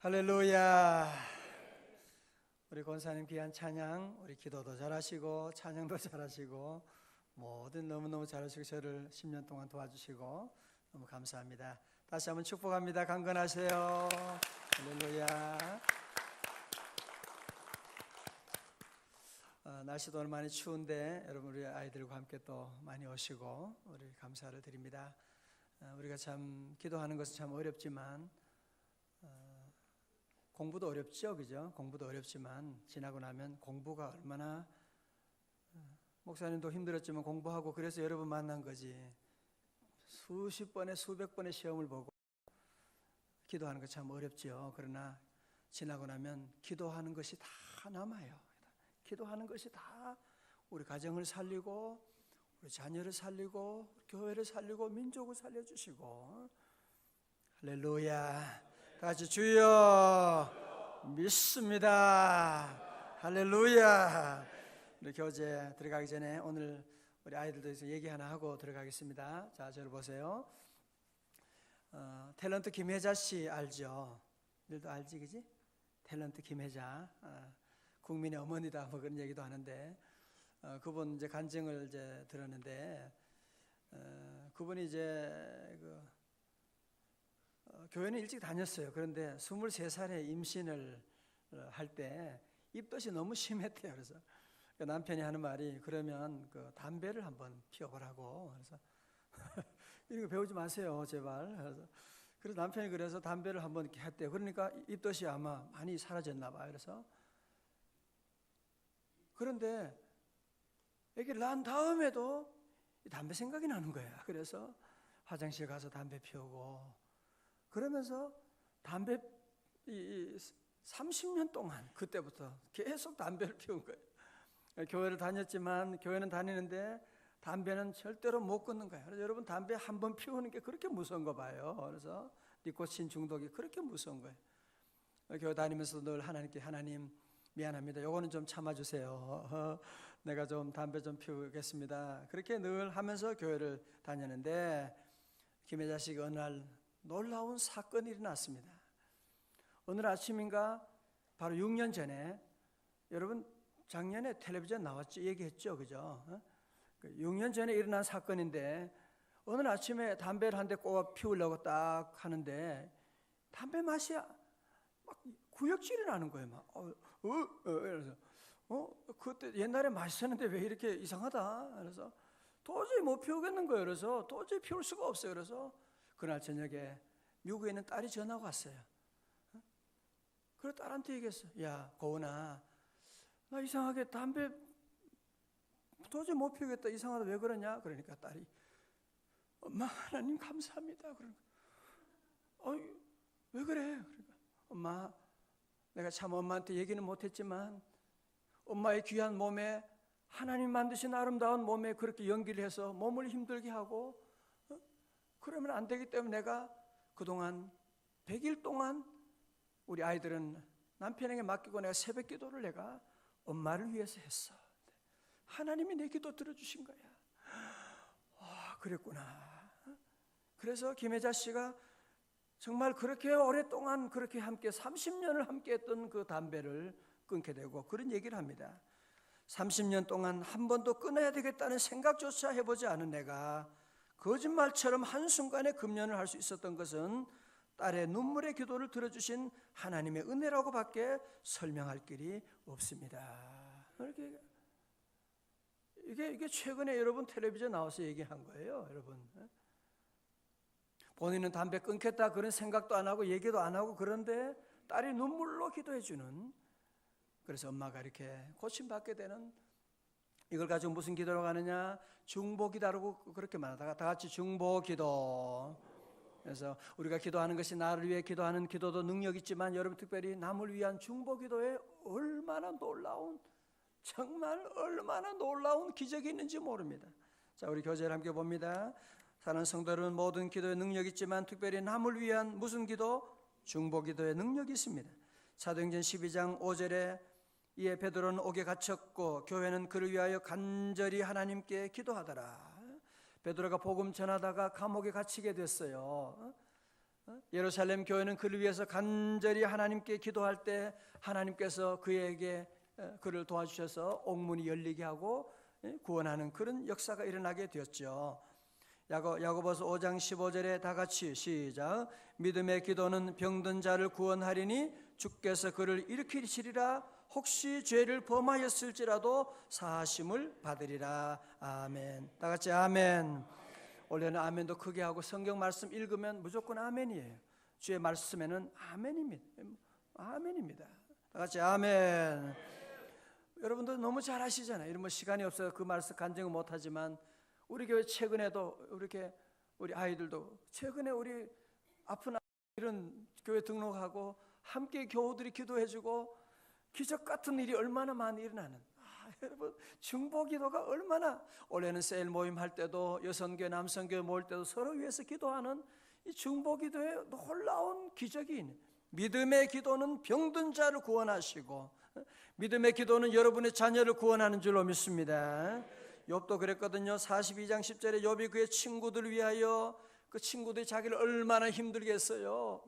할렐루야. 우리 권사님 귀한 찬양, 우리 기도도 잘하시고 찬양도 잘하시고 뭐든 너무너무 잘하시고 저를 10년 동안 도와주시고 너무 감사합니다. 다시 한번 축복합니다. 강건하세요. 할렐루야. 날씨도 오늘 많이 추운데 여러분 우리 아이들과 함께 또 많이 오시고 우리 감사를 드립니다. 우리가 참 기도하는 것은 참 어렵지만 공부도 어렵죠, 그죠? 공부도 어렵지만 지나고 나면 공부가 얼마나 목사님도 힘들었지만 공부하고 그래서 여러분 만난 거지. 수십 번에 수백 번의 시험을 보고 기도하는 거 참 어렵죠. 그러나 지나고 나면 기도하는 것이 다 남아요. 기도하는 것이 다 우리 가정을 살리고 우리 자녀를 살리고 교회를 살리고 민족을 살려주시고 할렐루야. 다 같이 주여 믿습니다. 할렐루야. 우리 교재 들어가기 전에 오늘 우리 아이들도 얘기 하나 하고 들어가겠습니다. 자, 저를 보세요. 탤런트 김혜자 씨 알죠? 너도 알지, 그지? 탤런트 김혜자, 국민의 어머니다 뭐 그런 얘기도 하는데 그분 이제 간증을 이제 들었는데 그분이 이제 교회는 일찍 다녔어요. 그런데 23살에 임신을 할 때 입덧이 너무 심했대요. 그래서 남편이 하는 말이 그러면 담배를 한번 피워보라고. 그래서 이런 거 배우지 마세요, 제발. 그래서 남편이 그래서 담배를 한번 이렇게 했대요. 그러니까 입덧이 아마 많이 사라졌나 봐요. 그래서 그런데 애기를 낳은 다음에도 담배 생각이 나는 거야. 그래서 화장실 가서 담배 피우고 그러면서 담배 30년 동안 그때부터 계속 담배를 피운 거예요. 교회를 다녔지만 교회는 다니는데 담배는 절대로 못 끊는 거예요. 그래서 여러분 담배 한 번 피우는 게 그렇게 무서운 거 봐요. 그래서 니코틴 중독이 그렇게 무서운 거예요. 교회 다니면서 늘 하나님께 하나님 미안합니다. 요거는 좀 참아주세요. 내가 좀 담배 좀 피우겠습니다. 그렇게 늘 하면서 교회를 다녔는데 김혜자 씨가 어느 날 놀라운 사건이 일어났습니다. 오늘 아침인가 바로 6년 전에 여러분 작년에 텔레비전 나왔죠. 얘기했죠. 그죠? 6년 전에 일어난 사건인데 오늘 아침에 담배를 한 대 꼽아 피우려고 딱 하는데 담배 맛이 막 구역질이 나는 거예요. 막 그래서 그때 옛날에 맛있었는데 왜 이렇게 이상하다. 그래서 도저히 못 피우겠는 거예요. 그래서 도저히 피울 수가 없어요. 그래서 그날 저녁에 미국에 있는 딸이 전화가 왔어요. 그래서 딸한테 얘기했어. 야, 고은아, 나 이상하게 담배 도저히 못 피우겠다. 이상하다. 왜 그러냐? 그러니까 딸이 엄마 하나님 감사합니다. 그러니까 왜 그래? 그러니까 엄마 내가 참 엄마한테 얘기는 못했지만 엄마의 귀한 몸에 하나님 만드신 아름다운 몸에 그렇게 연기를 해서 몸을 힘들게 하고 그러면 안 되기 때문에 내가 그동안 100일 동안 우리 아이들은 남편에게 맡기고 내가 새벽 기도를 내가 엄마를 위해서 했어. 하나님이 내 기도 들어주신 거야. 그랬구나. 그래서 김혜자 씨가 정말 그렇게 오랫동안 그렇게 함께 30년을 함께 했던 그 담배를 끊게 되고 그런 얘기를 합니다. 30년 동안 한 번도 끊어야 되겠다는 생각조차 해보지 않은 내가 거짓말처럼 한순간에 금연을 할 수 있었던 것은 딸의 눈물의 기도를 들어주신 하나님의 은혜라고 밖에 설명할 길이 없습니다. 이게 최근에 여러분 텔레비전 나와서 얘기한 거예요. 여러분 본인은 담배 끊겠다 그런 생각도 안 하고 얘기도 안 하고 그런데 딸이 눈물로 기도해 주는, 그래서 엄마가 이렇게 고침받게 되는, 이걸 가지고 무슨 기도라고 하느냐? 중보기도라고 그렇게 말하다가 다 같이 중보기도. 그래서 우리가 기도하는 것이 나를 위해 기도하는 기도도 능력 있지만 여러분 특별히 남을 위한 중보기도에 얼마나 놀라운, 정말 얼마나 놀라운 기적이 있는지 모릅니다. 자, 우리 교재를 함께 봅니다. 사랑하는 성도들은 모든 기도에 능력이 있지만 특별히 남을 위한 무슨 기도? 중보기도에 능력이 있습니다. 사도행전 12장 5절에 이에 베드로는 옥에 갇혔고 교회는 그를 위하여 간절히 하나님께 기도하더라. 베드로가 복음 전하다가 감옥에 갇히게 됐어요. 예루살렘 교회는 그를 위해서 간절히 하나님께 기도할 때 하나님께서 그에게 그를 도와주셔서 옥문이 열리게 하고 구원하는 그런 역사가 일어나게 되었죠. 야고보서 5장 15절에 다 같이 시작. 믿음의 기도는 병든 자를 구원하리니 주께서 그를 일으키시리라. 혹시 죄를 범하였을지라도 사하심을 받으리라. 아멘. 다 같이 아멘. 원래는 아멘도 크게 하고 성경 말씀 읽으면 무조건 아멘이에요. 주의 말씀에는 아멘입니다. 아멘입니다. 다 같이 아멘. 여러분들 너무 잘 아시잖아요. 이런 시간이 없어서 그 말씀 간증을 못하지만 우리 교회 최근에도 이렇게 우리 아이들도 최근에 우리 아픈 이런 교회 등록하고 함께 교우들이 기도해주고 기적 같은 일이 얼마나 많이 일어나는. 여러분 중보기도가 얼마나 올해는 세일 모임 할 때도 여성교회 남성교회 모일 때도 서로 위해서 기도하는 이 중보기도에 놀라운 기적이 있는. 믿음의 기도는 병든 자를 구원하시고 믿음의 기도는 여러분의 자녀를 구원하는 줄로 믿습니다. 욥도 그랬거든요. 42장 10절에 욥이 그의 친구들을 위하여 그 친구들이 자기를 얼마나 힘들게 했어요.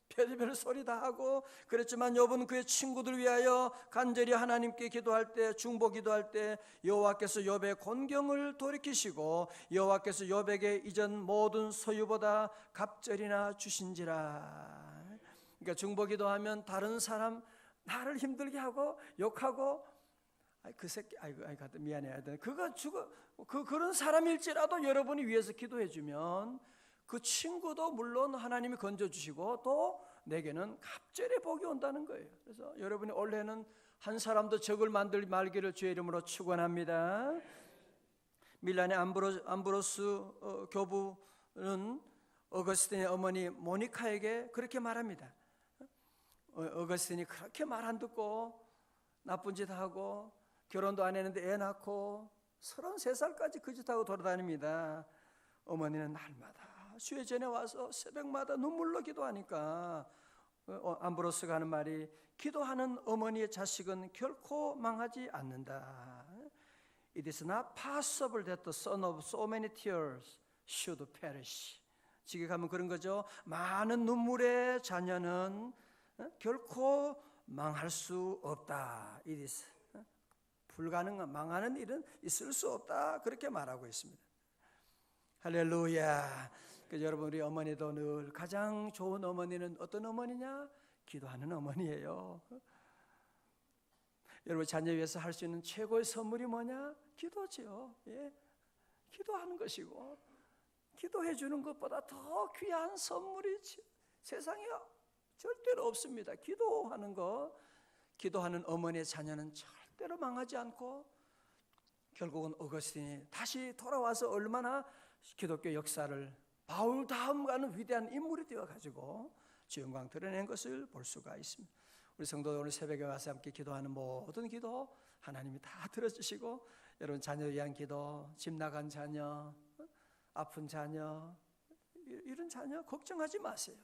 별의별 소리 다 하고 그랬지만 욥은 그의 친구들을 위하여 간절히 하나님께 기도할 때 중보 기도할 때 여호와께서 욥의 곤경을 돌이키시고 여호와께서 욥에게 이전 모든 소유보다 갑절이나 주신지라. 그러니까 중보 기도하면 다른 사람 나를 힘들게 하고 욕하고 그 새끼 아이고 미안해 그거 죽어 그런 사람일지라도 여러분이 위해서 기도해 주면 그 친구도 물론 하나님이 건져주시고 또 내게는 갑절의 복이 온다는 거예요. 그래서 여러분이 올해는 한 사람도 적을 만들지 말기를 주의 이름으로 축원합니다. 밀란의 암브로스 교부는 어거스틴의 어머니 모니카에게 그렇게 말합니다. 어거스틴이 그렇게 말 안 듣고 나쁜 짓 하고 결혼도 안 했는데 애 낳고 33살까지 그 짓하고 돌아다닙니다. 어머니는 날마다 주의 전에 와서 새벽마다 눈물로 기도하니까 암브로스가 하는 말이 기도하는 어머니의 자식은 결코 망하지 않는다. It is not possible that the son of so many tears should perish. 지금 그런 거죠. 많은 눈물의 자녀는 결코 망할 수 없다. It is 불가능한 망하는 일은 있을 수 없다. 그렇게 말하고 있습니다. 할렐루야. 여러분 우리 어머니도 늘 가장 좋은 어머니는 어떤 어머니냐? 기도하는 어머니예요. 여러분 자녀 위해서 할 수 있는 최고의 선물이 뭐냐? 기도죠. 예. 기도하는 것이고 기도해 주는 것보다 더 귀한 선물이 세상에 절대로 없습니다. 기도하는 거. 기도하는 어머니의 자녀는 절대로 망하지 않고 결국은 어거스틴이 다시 돌아와서 얼마나 기독교 역사를 바울 다음 가는 위대한 인물이 되어가지고 주 영광 드러낸 것을 볼 수가 있습니다. 우리 성도들 오늘 새벽에 와서 함께 기도하는 모든 기도 하나님이 다 들어주시고 여러분 자녀에 위한 기도, 집 나간 자녀, 아픈 자녀 이런 자녀 걱정하지 마세요.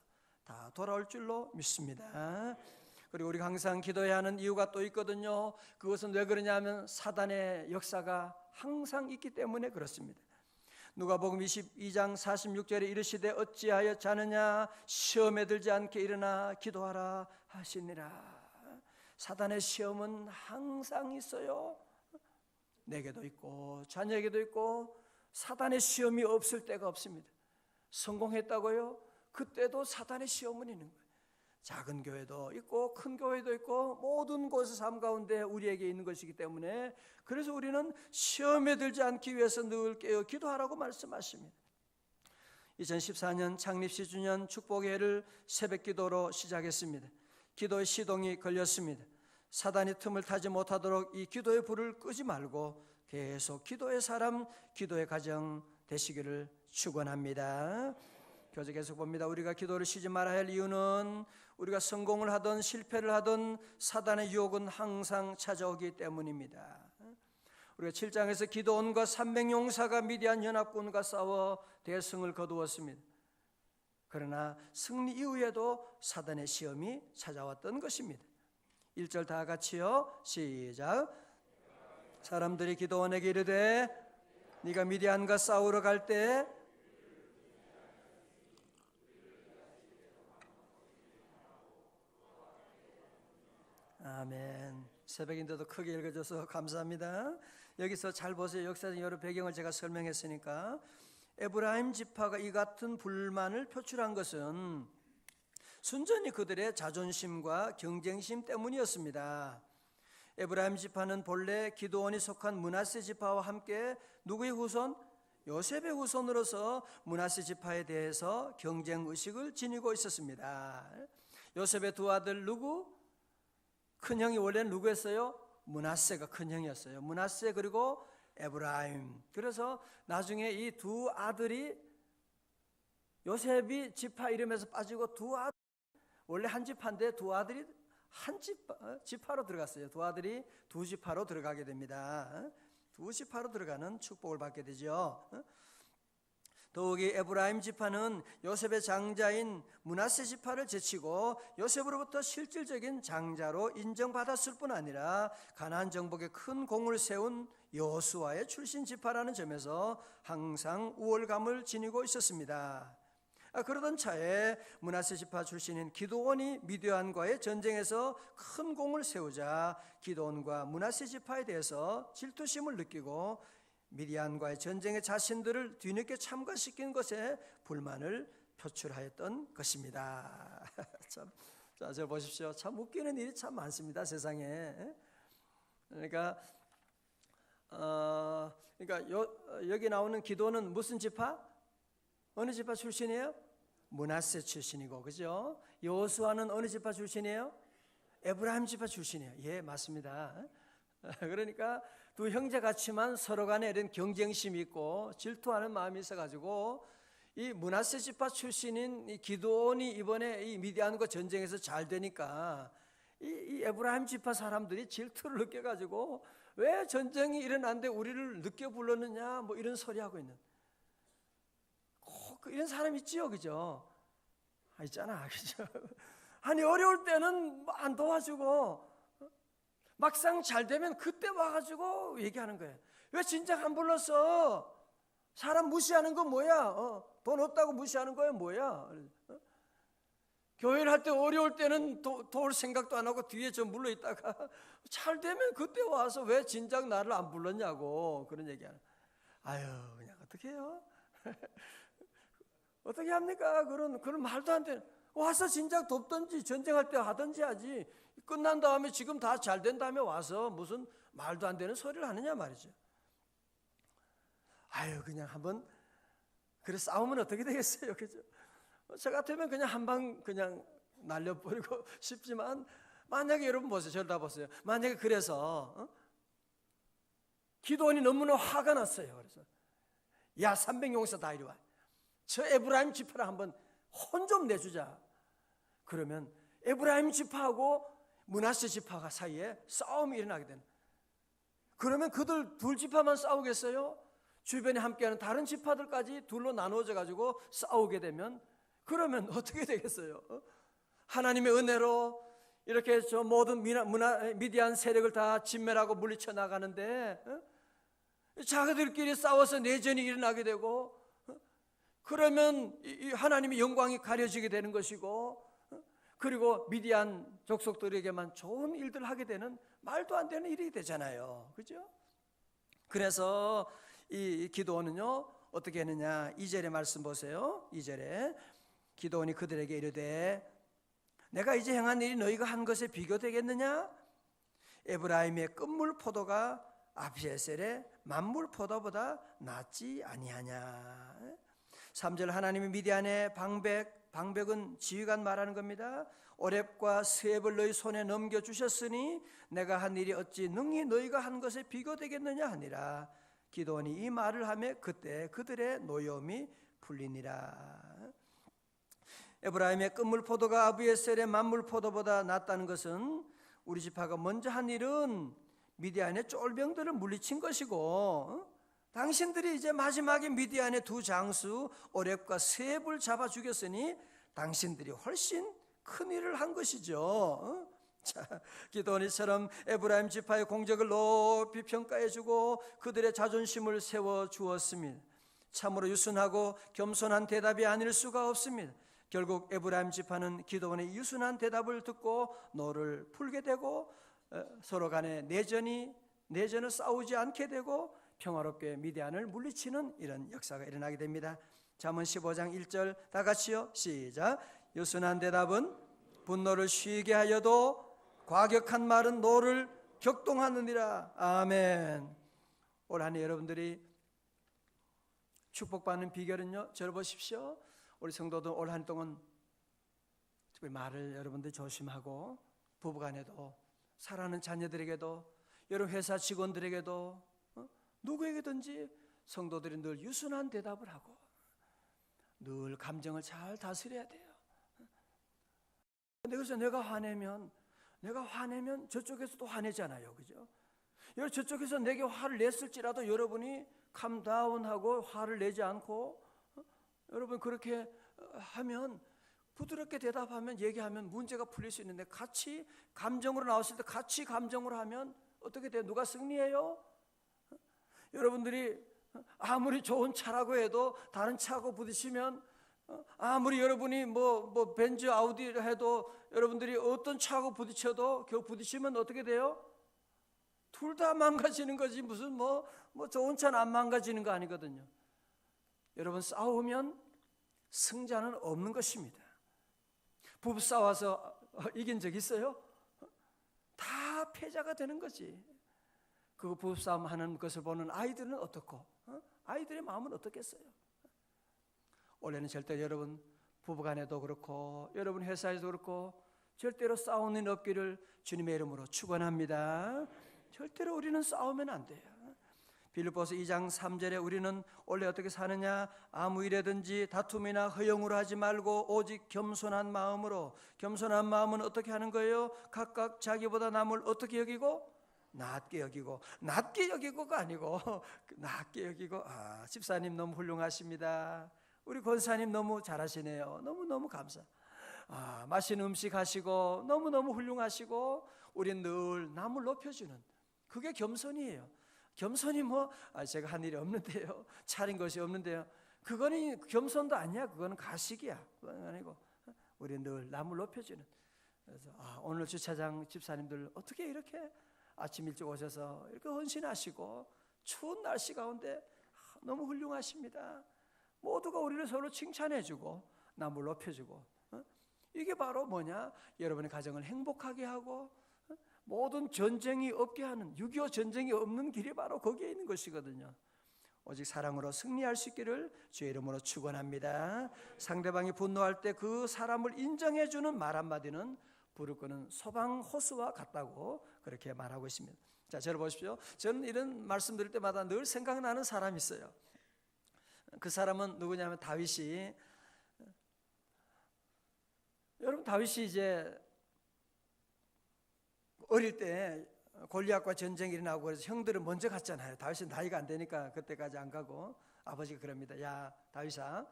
다 돌아올 줄로 믿습니다. 그리고 우리가 항상 기도해야 하는 이유가 또 있거든요. 그것은 왜 그러냐면 사단의 역사가 항상 있기 때문에 그렇습니다. 누가복음 22장 46절에 이르시되 어찌하여 자느냐 시험에 들지 않게 일어나 기도하라 하시니라. 사단의 시험은 항상 있어요. 내게도 있고 자녀에게도 있고 사단의 시험이 없을 때가 없습니다. 성공했다고요? 그때도 사단의 시험은 있는 거예요. 작은 교회도 있고 큰 교회도 있고 모든 곳의 삶 가운데 우리에게 있는 것이기 때문에 그래서 우리는 시험에 들지 않기 위해서 늘 깨어 기도하라고 말씀하십니다. 2014년 창립 10주년 축복회를 새벽 기도로 시작했습니다. 기도의 시동이 걸렸습니다. 사단이 틈을 타지 못하도록 이 기도의 불을 끄지 말고 계속 기도의 사람, 기도의 가정 되시기를 축원합니다. 교재 계속 봅니다. 우리가 기도를 쉬지 말아야 할 이유는 우리가 성공을 하든 실패를 하든 사단의 유혹은 항상 찾아오기 때문입니다. 우리가 7장에서 기드온과 300용사가 미디안 연합군과 싸워 대승을 거두었습니다. 그러나 승리 이후에도 사단의 시험이 찾아왔던 것입니다. 1절 다 같이요. 시작. 사람들이 기드온에게 이르되 네가 미디안과 싸우러 갈 때 아멘. 새벽인데도 크게 읽어줘서 감사합니다. 여기서 잘 보세요. 역사적 여러 배경을 제가 설명했으니까 에브라임 지파가 이 같은 불만을 표출한 것은 순전히 그들의 자존심과 경쟁심 때문이었습니다. 에브라임 지파는 본래 기드온이 속한 므낫세 지파와 함께 누구의 후손? 요셉의 후손으로서 므낫세 지파에 대해서 경쟁 의식을 지니고 있었습니다. 요셉의 두 아들 누구? 큰형이 원래는 누구였어요? 므낫세가 큰형이었어요. 므낫세 그리고 에브라임. 그래서 나중에 이 두 아들이 요셉이 지파 이름에서 빠지고 두 아들, 원래 한 지파인데 두 아들이 한 지파로 들어갔어요. 두 아들이 두 지파로 들어가게 됩니다. 두 지파로 들어가는 축복을 받게 되죠. 더욱이 에브라임 지파는 요셉의 장자인 므낫세 지파를 제치고 요셉으로부터 실질적인 장자로 인정받았을 뿐 아니라 가나안 정복에 큰 공을 세운 여호수아의 출신 지파라는 점에서 항상 우월감을 지니고 있었습니다. 그러던 차에 므낫세 지파 출신인 기드온이 미디안과의 전쟁에서 큰 공을 세우자 기드온과 므낫세 지파에 대해서 질투심을 느끼고 미디안과의 전쟁에 자신들을 뒤늦게 참가시킨 것에 불만을 표출하였던 것입니다. 참, 자, 저 보십시오. 참 웃기는 일이 참 많습니다, 세상에. 그러니까 여기 나오는 기드온은 무슨 지파? 어느 지파 출신이에요? 므낫세 출신이고, 그죠? 여호수아는 어느 지파 출신이에요? 에브라임 지파 출신이에요. 예, 맞습니다. 그러니까 두 형제 같지만 서로 간에 이런 경쟁심이 있고 질투하는 마음이 있어가지고 이 므낫세 지파 출신인 이 기드온이 이번에 이 미디안과 전쟁에서 잘 되니까 이 에브라임 지파 사람들이 질투를 느껴가지고 왜 전쟁이 일어났는데 우리를 늦게 불렀느냐 뭐 이런 소리 하고 있는 이런 사람 있지요, 그죠? 있잖아, 그죠? 아니 어려울 때는 안 도와주고 막상 잘 되면 그때 와가지고 얘기하는 거예요. 왜 진작 안 불렀어? 사람 무시하는 건 뭐야? 돈 없다고 무시하는 거야 뭐야? 교회를 할 때 어려울 때는 도울 생각도 안 하고 뒤에 좀 물러 있다가 잘 되면 그때 와서 왜 진작 나를 안 불렀냐고 그런 얘기하는. 아유 그냥 어떻게 해요? 어떻게 합니까? 그런 말도 안 되는. 와서 진작 돕든지 전쟁할 때 하든지 하지. 끝난 다음에 지금 다 잘 된 다음에 와서 무슨 말도 안 되는 소리를 하느냐 말이죠. 아유 그냥 한번 그래 싸우면 어떻게 되겠어요, 그죠? 저 같으면 그냥 한 방 그냥 날려버리고 싶지만 만약에 여러분 보세요, 저를 다 보세요. 만약에 그래서 기드온이 너무나 화가 났어요. 그래서 야 300용사 다 이리 와. 저 에브라임 지파를 한번 혼 좀 내주자. 그러면 에브라임 지파하고 므낫세 지파가 사이에 싸움이 일어나게 되는. 그러면 그들 둘 지파만 싸우겠어요? 주변에 함께하는 다른 지파들까지 둘로 나누어져 가지고 싸우게 되면 그러면 어떻게 되겠어요? 하나님의 은혜로 이렇게 저 모든 미디안 세력을 다 진멸하고 물리쳐 나가는데 자기들끼리 싸워서 내전이 일어나게 되고 그러면 하나님의 영광이 가려지게 되는 것이고 그리고 미디안 족속들에게만 좋은 일들을 하게 되는 말도 안 되는 일이 되잖아요. 그죠? 그래서 이 기드온은요 어떻게 했느냐 2절의 말씀 보세요. 2절에 기드온이 그들에게 이르되 내가 이제 행한 일이 너희가 한 것에 비교되겠느냐? 에브라임의 끝물 포도가 아비에셀의 만물 포도보다 낫지 아니하냐? 3절 하나님이 미디안의 방백은 지휘관 말하는 겁니다. 오렙과 스웹을 너희 손에 넘겨주셨으니 내가 한 일이 어찌 능히 너희가 한 것에 비교되겠느냐 하니라. 기드온이 이 말을 하며 그때 그들의 노여움이 풀리니라. 에브라임의 끝물 포도가 아비에셀의 만물 포도보다 낫다는 것은 우리 지파가 먼저 한 일은 미디안의 쫄병들을 물리친 것이고 당신들이 이제 마지막에 미디안의 두 장수 오렙과 스웹을 잡아 죽였으니 당신들이 훨씬 큰 일을 한 것이죠. 자, 기드온이처럼 에브라임 지파의 공적을 높이 평가해주고 그들의 자존심을 세워주었습니다. 참으로 유순하고 겸손한 대답이 아닐 수가 없습니다. 결국 에브라임 지파는 기드온의 유순한 대답을 듣고 노를 풀게 되고 서로 간에 내전을 싸우지 않게 되고 평화롭게 미디안을 물리치는 이런 역사가 일어나게 됩니다. 잠언 15장 1절 다 같이요. 시작. 유순한 대답은 분노를 쉬게 하여도 과격한 말은 노를 격동하느니라. 아멘. 올 한 해 여러분들이 축복받는 비결은요, 저를 보십시오. 우리 성도들 올 한 해 동안 특별히 말을 여러분들 조심하고 부부간에도 사랑하는 자녀들에게도 여러분 회사 직원들에게도 누구에게든지 성도들이 늘 유순한 대답을 하고 늘 감정을 잘 다스려야 돼요. 그래서 내가 화내면 저쪽에서도 화내잖아요, 그죠? 여러분 저쪽에서 내게 화를 냈을지라도 여러분이 캄다운하고 화를 내지 않고 여러분 그렇게 하면 부드럽게 대답하면 얘기하면 문제가 풀릴 수 있는데 같이 감정으로 나왔을 때 같이 감정으로 하면 어떻게 돼요? 누가 승리해요? 여러분들이 아무리 좋은 차라고 해도 다른 차하고 부딪히면 아무리 여러분이 뭐 벤츠 아우디를 해도 여러분들이 어떤 차하고 부딪혀도 결국 부딪히면 어떻게 돼요? 둘 다 망가지는 거지 무슨 뭐 좋은 차는 안 망가지는 거 아니거든요. 여러분 싸우면 승자는 없는 것입니다. 부부 싸워서 이긴 적 있어요? 다 패자가 되는 거지. 그 부부싸움 하는 것을 보는 아이들은 어떻고 아이들의 마음은 어떻겠어요? 원래는 절대 여러분 부부간에도 그렇고 여러분 회사에도 그렇고 절대로 싸우는 일 없기를 주님의 이름으로 축원합니다. 절대로 우리는 싸우면 안 돼요. 빌립보서 2장 3절에 우리는 원래 어떻게 사느냐? 아무 일에든지 다툼이나 허영으로 하지 말고 오직 겸손한 마음으로. 겸손한 마음은 어떻게 하는 거예요? 각각 자기보다 남을 어떻게 여기고? 낮게 여기고. 낮게 여기고가 아니고 낮게 여기고. 집사님 너무 훌륭하십니다. 우리 권사님 너무 잘하시네요. 너무너무 감사. 맛있는 음식 하시고 너무너무 훌륭하시고 우린 늘 남을 높여주는 그게 겸손이에요. 겸손이 제가 한 일이 없는데요, 차린 것이 없는데요, 그거는 겸손도 아니야. 그거는 가식이야. 그건 아니고 우리 늘 남을 높여주는. 그래서 오늘 주차장 집사님들 어떻게 이렇게 아침 일찍 오셔서 이렇게 헌신하시고 추운 날씨 가운데 너무 훌륭하십니다. 모두가 우리를 서로 칭찬해주고 남을 높여주고 이게 바로 뭐냐? 여러분의 가정을 행복하게 하고 모든 전쟁이 없게 하는 6.25 전쟁이 없는 길이 바로 거기에 있는 것이거든요. 오직 사랑으로 승리할 수 있기를 주의 이름으로 축원합니다. 상대방이 분노할 때 그 사람을 인정해주는 말 한마디는 불을 끄는 소방호수와 같다고 그렇게 말하고 있습니다. 자, 저를 보십시오. 저는 이런 말씀 드릴 때마다 늘 생각나는 사람이 있어요. 그 사람은 누구냐면 다윗이, 여러분 다윗이 이제 어릴 때 골리앗과 전쟁이 일어나고 그래서 형들은 먼저 갔잖아요. 다윗은 나이가 안 되니까 그때까지 안 가고 아버지가 그럽니다. 야 다윗아,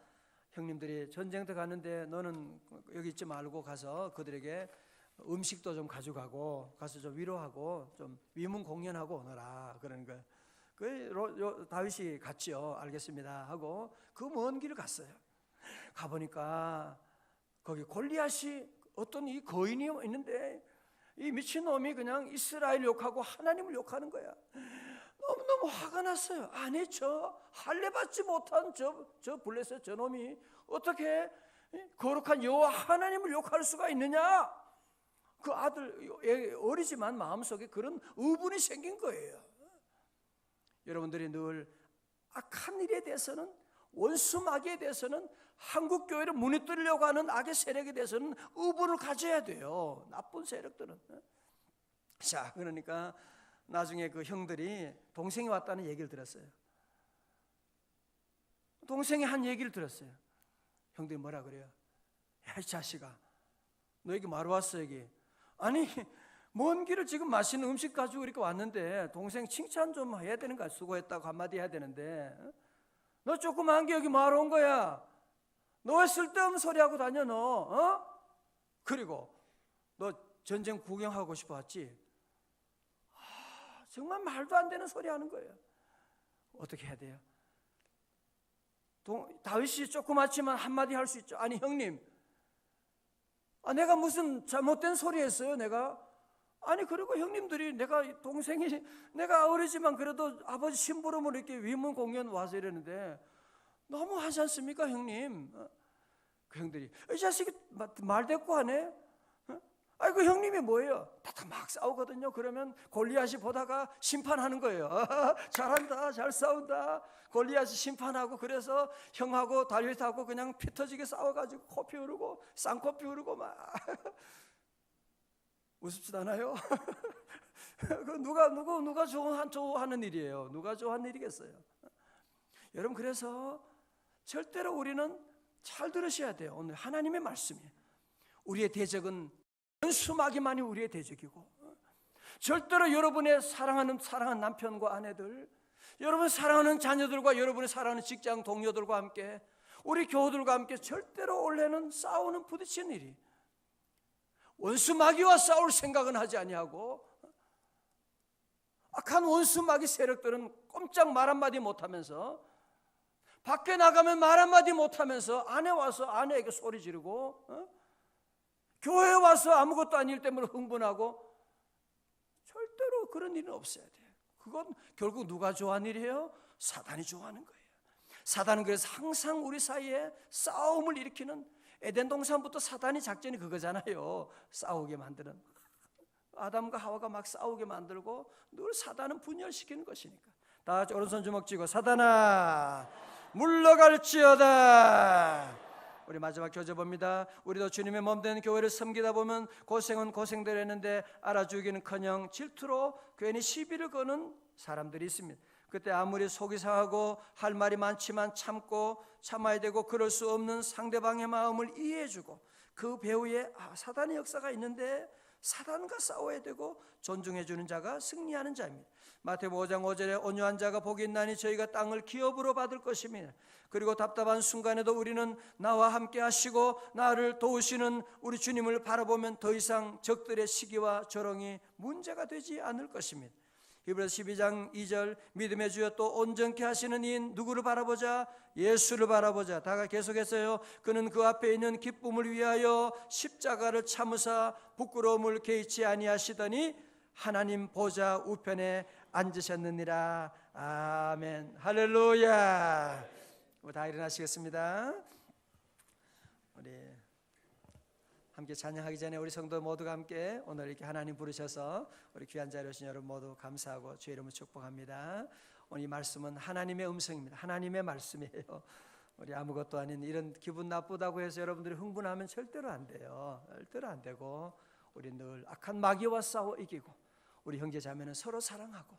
형님들이 전쟁터 가는데 너는 여기 있지 말고 가서 그들에게 음식도 좀 가져가고 가서 좀 위로하고 좀 위문 공연하고 오너라 그러는 거예요. 다윗이 갔지요. 알겠습니다 하고 그 먼 길을 갔어요. 가보니까 거기 골리앗이 어떤 이 거인이 있는데 이 미친놈이 그냥 이스라엘 욕하고 하나님을 욕하는 거야. 너무너무 화가 났어요. 아니 저 할례 받지 못한 저 블레셋 저놈이 어떻게 거룩한 여호와 하나님을 욕할 수가 있느냐. 그 아들 어리지만 마음속에 그런 의분이 생긴 거예요. 여러분들이 늘 악한 일에 대해서는, 원수 마귀에 대해서는, 한국 교회를 무너뜨리려고 하는 악의 세력에 대해서는 의분을 가져야 돼요. 나쁜 세력들은. 자, 그러니까 나중에 그 형들이 동생이 왔다는 얘기를 들었어요. 동생이 한 얘기를 들었어요. 형들이 뭐라 그래요? 야, 이 자식아, 너 여기 뭐하러 왔어 여기? 아니 먼 길을 지금 맛있는 음식 가지고 이렇게 왔는데 동생 칭찬 좀 해야 되는 거야. 수고했다고 한마디 해야 되는데 너 조그만 게 여기 뭐하러 온 거야? 너 왜 쓸데없는 소리 하고 다녀 너? 그리고 너 전쟁 구경하고 싶어 왔지? 정말 말도 안 되는 소리 하는 거예요. 어떻게 해야 돼요? 다윗이 조그맣지만 한마디 할 수 있죠. 아니 형님, 내가 무슨 잘못된 소리 했어요 내가? 아니 그리고 형님들이 내가 동생이 내가 어리지만 그래도 아버지 심부름으로 이렇게 위문 공연 와서 이러는데 너무 하지 않습니까 형님? 그 형들이 이 자식이 말대꾸하네. 그 형님이 뭐예요? 다 막 싸우거든요. 그러면 골리앗이 보다가 심판하는 거예요. 잘한다, 잘 싸운다. 골리앗이 심판하고 그래서 형하고 다윗하고 그냥 피 터지게 싸워가지고 코피 흐르고 쌍코피 흐르고 막 우습지도 않아요? 그 누가 좋아하는 일이에요? 누가 좋아하는 일이겠어요? 여러분 그래서 절대로 우리는 잘 들으셔야 돼요. 오늘 하나님의 말씀이에요. 우리의 대적은 원수마귀만이 우리의 대적이고 절대로 여러분의 사랑하는 남편과 아내들, 여러분 사랑하는 자녀들과 여러분의 사랑하는 직장 동료들과 함께 우리 교우들과 함께 절대로 원래는 싸우는 부딪히는 일이 원수마귀와 싸울 생각은 하지 아니하고 악한 원수마귀 세력들은 꼼짝 말 한마디 못하면서 밖에 나가면 말 한마디 못하면서 안에 와서 아내에게 소리 지르고 교회에 와서 아무것도 아닐 때문에 흥분하고 절대로 그런 일은 없어야 돼요. 그건 결국 누가 좋아하는 일이에요? 사단이 좋아하는 거예요. 사단은 그래서 항상 우리 사이에 싸움을 일으키는 에덴 동산부터 사단이 작전이 그거잖아요. 싸우게 만드는 아담과 하와가 막 싸우게 만들고 늘 사단은 분열시키는 것이니까. 다 같이 오른손 주먹 쥐고 사단아 물러갈지어다. 우리 마지막 교제 봅니다. 우리도 주님의 몸된 교회를 섬기다 보면 고생은 고생대로 했는데 알아주기는커녕 질투로 괜히 시비를 거는 사람들이 있습니다. 그때 아무리 속이 상하고 할 말이 많지만 참아야 되고 그럴 수 없는 상대방의 마음을 이해해주고 그 배후에 사단의 역사가 있는데 사단과 싸워야 되고 존중해주는 자가 승리하는 자입니다. 마태복음 5장 5절에 온유한 자가 복이 있나니 저희가 땅을 기업으로 받을 것입니다. 그리고 답답한 순간에도 우리는 나와 함께 하시고 나를 도우시는 우리 주님을 바라보면 더 이상 적들의 시기와 조롱이 문제가 되지 않을 것입니다. 히브리서 12장 2절 믿음의 주여 또 온전케 하시는 이인 누구를 바라보자? 예수를 바라보자. 다가 계속했어요. 그는 그 앞에 있는 기쁨을 위하여 십자가를 참으사 부끄러움을 개의치 아니하시더니 하나님 보좌 우편에 앉으셨느니라. 아멘. 할렐루야. 우리 다 일어나시겠습니다. 우리 함께 찬양하기 전에 우리 성도 모두가 함께 오늘 이렇게 하나님 부르셔서 우리 귀한 자리에 오신 여러분 모두 감사하고 주의 이름을 축복합니다. 오늘 이 말씀은 하나님의 음성입니다. 하나님의 말씀이에요. 우리 아무것도 아닌 이런 기분 나쁘다고 해서 여러분들이 흥분하면 절대로 안 돼요. 절대로 안 되고 우리 늘 악한 마귀와 싸워 이기고 우리 형제 자매는 서로 사랑하고